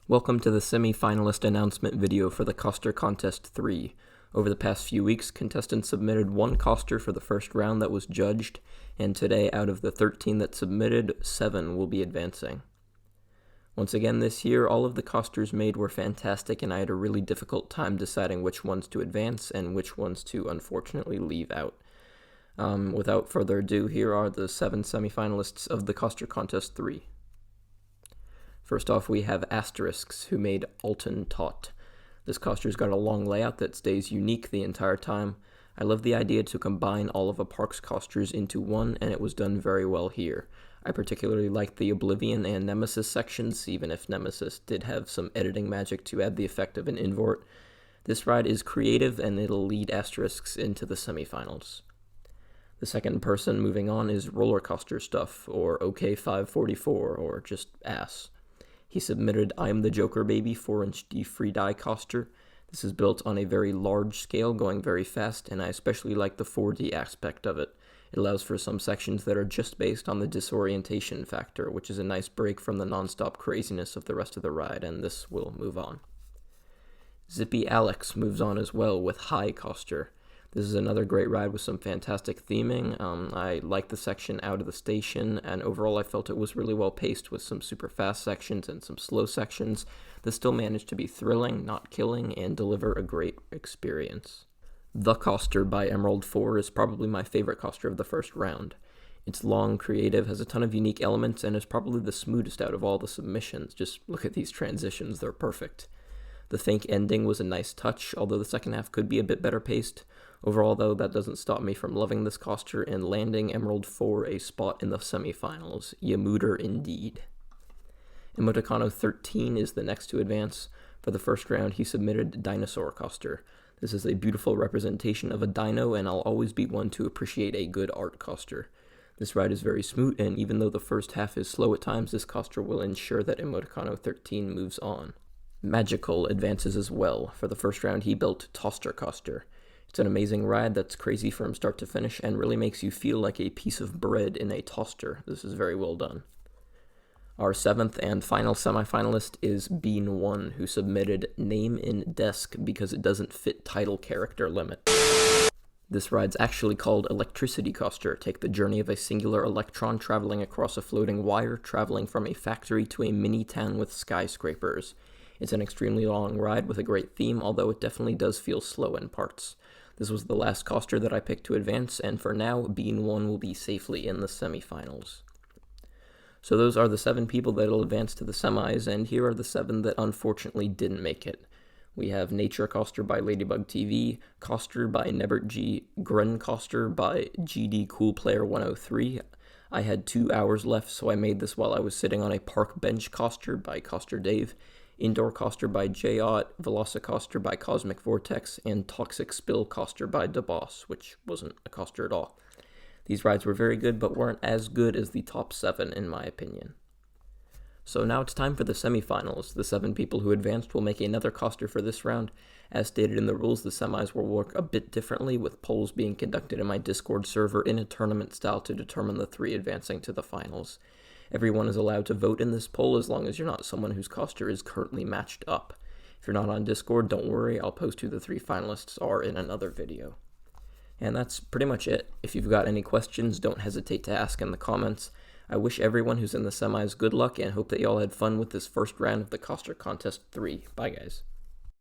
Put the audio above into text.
Welcome to the semi-finalist announcement video for the Coster Contest 3. Over the past few weeks, contestants submitted one coster for the first round that was judged, and today, out of the 13 that submitted, 7 will be advancing. Once again this year, all of the costers made were fantastic, and I had a really difficult time deciding which ones to advance and which ones to unfortunately leave out. Without further ado, here are the 7 semi-finalists of the Coster Contest 3. First off, we have Asterisks, who made Alton Taut. This coster's got a long layout that stays unique the entire time. I love the idea to combine all of a park's costers into one, and it was done very well here. I particularly liked the Oblivion and Nemesis sections, even if Nemesis did have some editing magic to add the effect of an invort. This ride is creative, and it'll lead Asterisks into the semifinals. The second person moving on is Roller Coaster Stuff, or OK544, or just Ass. He submitted I'm the Joker Baby 4-inch free die coster. This is built on a very large scale, going very fast, and I especially like the 4D aspect of it. It allows for some sections that are just based on the disorientation factor, which is a nice break from the non-stop craziness of the rest of the ride, and this will move on. Zippy Alex moves on as well with High Coster. This is another great ride with some fantastic theming. I like the section out of the station, and overall I felt it was really well paced with some super fast sections and some slow sections that still managed to be thrilling, not killing, and deliver a great experience. The Coster by Emerald 4 is probably my favorite coster of the first round. It's long, creative, has a ton of unique elements, and is probably the smoothest out of all the submissions. Just look at these transitions, they're perfect. The Think ending was a nice touch, although the second half could be a bit better paced. Overall, though, that doesn't stop me from loving this coster and landing Emerald 4 a spot in the semifinals. Yamooter indeed. Emoticano 13 is the next to advance. For the first round, he submitted Dinosaur Coster. This is a beautiful representation of a dino, and I'll always be one to appreciate a good art coster. This ride is very smooth, and even though the first half is slow at times, this coster will ensure that Emoticano 13 moves on. Magical advances as well. For the first round, he built Toster Coster. It's an amazing ride that's crazy from start to finish and really makes you feel like a piece of bread in a toaster. This is very well done. Our 7th and final semifinalist is Bean1, who submitted Name in Desk because it doesn't fit title character limit. This ride's actually called Electricity Coster. Take the journey of a singular electron traveling across a floating wire, traveling from a factory to a mini town with skyscrapers. It's an extremely long ride with a great theme, although it definitely does feel slow in parts. This was the last coster that I picked to advance, and for now, Bean1 will be safely in the semifinals. So those are the 7 people that will advance to the semis, and here are the 7 that unfortunately didn't make it. We have Nature Coster by Ladybug TV, Coster by Nebert G, Grun Coster by GD Cool Player 103. I had 2 hours left, so I made this while I was sitting on a park bench coster by Coster Dave, Indoor Coster by J-Ot, Velocicoster by Cosmic Vortex, and Toxic Spill Coster by DeBoss, which wasn't a coster at all. These rides were very good, but weren't as good as the top 7 in my opinion. So now it's time for the semifinals. The 7 people who advanced will make another coster for this round. As stated in the rules, the semis will work a bit differently, with polls being conducted in my Discord server in a tournament style to determine the 3 advancing to the finals. Everyone is allowed to vote in this poll as long as you're not someone whose coster is currently matched up. If you're not on Discord, don't worry, I'll post who the 3 finalists are in another video. And that's pretty much it. If you've got any questions, don't hesitate to ask in the comments. I wish everyone who's in the semis good luck and hope that y'all had fun with this first round of the Coster Contest 3. Bye guys.